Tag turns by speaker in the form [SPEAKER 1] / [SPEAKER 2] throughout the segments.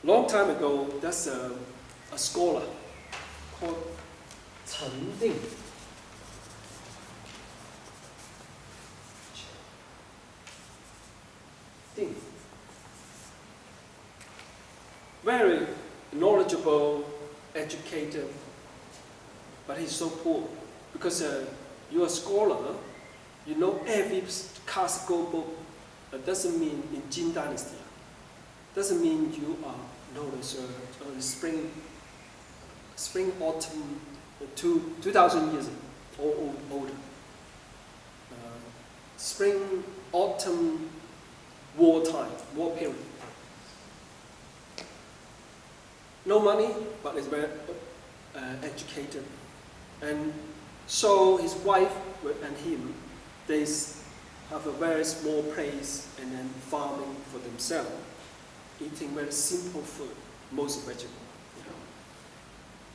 [SPEAKER 1] Long time ago, there's a scholar called Chen Ding. Very knowledgeable, educated, but he's so poor because you're a scholar, you know every classical book. Doesn't mean in Jin Dynasty. Doesn't mean you are knowledgeable. Spring, autumn, 2,000 years or older. Spring, autumn, war period. No money, but is very educated. And so his wife and him, they have a very small place and then farming for themselves, eating very simple food, most vegetable.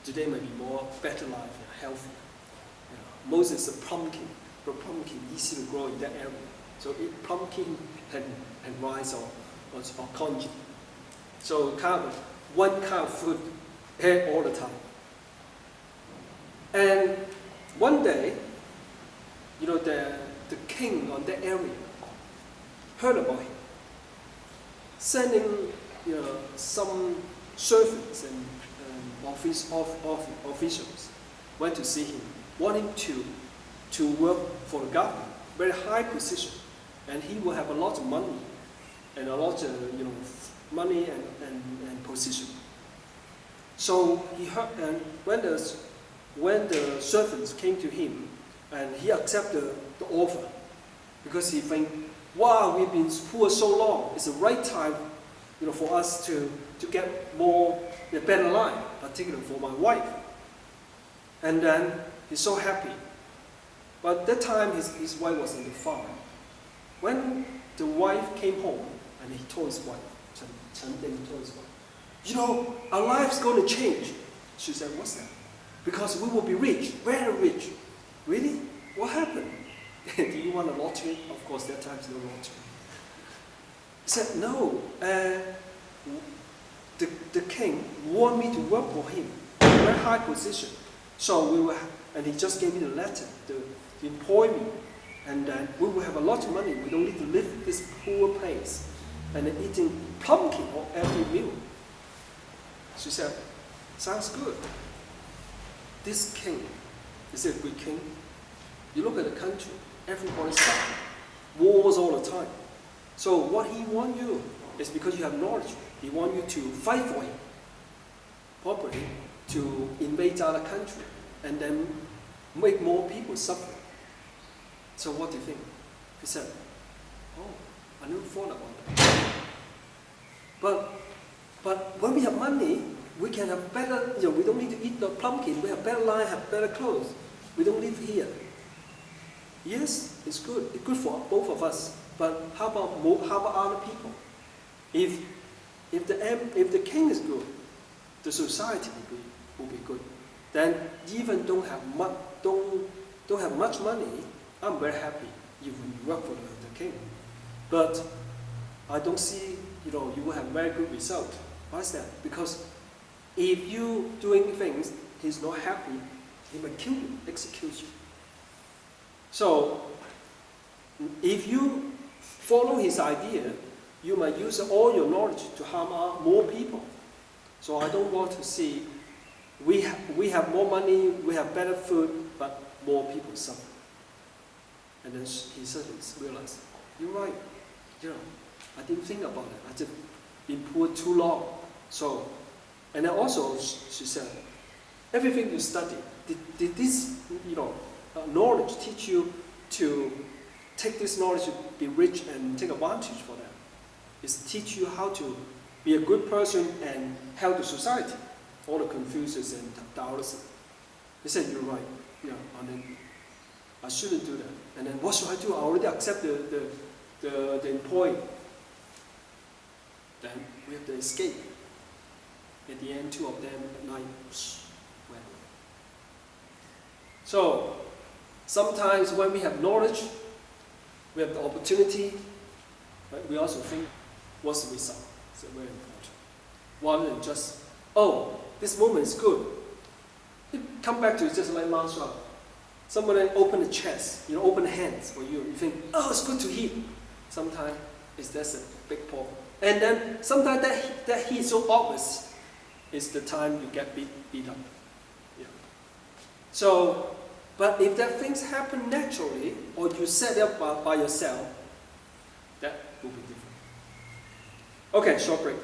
[SPEAKER 1] Today may be more better life, healthy. Most is a pumpkin, but pumpkin easy to grow in that area. So eat pumpkin and rice or congee. So kind of one kind of food all the time. And one day, the king on that area heard about him, sending some servants and officials went to see him, wanting to work for the government, very high position, and he will have a lot of money and a lot of money and position. So he heard, and when the servants came to him, and he accepted the offer because he think, wow, we've been poor so long. It's the right time, for us to get a better life, particularly for my wife. And then he's so happy. But that time his wife was in the farm. When the wife came home, and he told his wife, Chen Ding told his wife, our life's going to change. She said, what's that? Because we will be rich, very rich. Really? What happened? Do you want a lottery? Of course, that time's no lottery. He said, no. The king wanted me to work for him, very high position. So and he just gave me the letter to employ me. And then we will have a lot of money. We don't need to live in this poor place. And then eating pumpkin or every meal. She said, sounds good. This king, is it a good king? You look at the country, everybody's suffering. Wars all the time. So what he wants you is because you have knowledge. He wants you to fight for him, properly, to invade other country, and then make more people suffer. So what do you think? He said, oh, I never thought about that. But when we have money, we can have better, we don't need to eat the pumpkin, we have better life, have better clothes. We don't live here. Yes, it's good. It's good for both of us. But how about other people? If the king is good, the society will be good. Then even don't have much money, I'm very happy if you work for the king. But I don't see you will have very good result. Why is that? Because if you doing things, he's not happy, he might kill you, execute you. So if you follow his idea, you might use all your knowledge to harm more people. So I don't want to see we have more money, we have better food, but more people suffer. And then he suddenly realized, you're right. I didn't think about it. I just been poor too long. So, and then also she said, everything you study, did this knowledge teach you to take this knowledge to be rich and take advantage for that? It's teach you how to be a good person and help the society. All the Confucius and Taoism. He said, you're right. And then I shouldn't do that. And then what should I do? I already accept the employee. Then we have to escape. At the end, two of them at night went. So sometimes when we have knowledge, we have the opportunity, but we also think, what's the result? It's very important. rather than just, oh, this moment is good. You come back to it just like martial art. Somebody open the chest, open hands for you. You think, oh, it's good to hit. Sometimes that's a big problem. And then sometimes that hit so obvious is the time you get beat up. Yeah. So, but if that things happen naturally, or you set it up by yourself, that will be different. Okay, short break.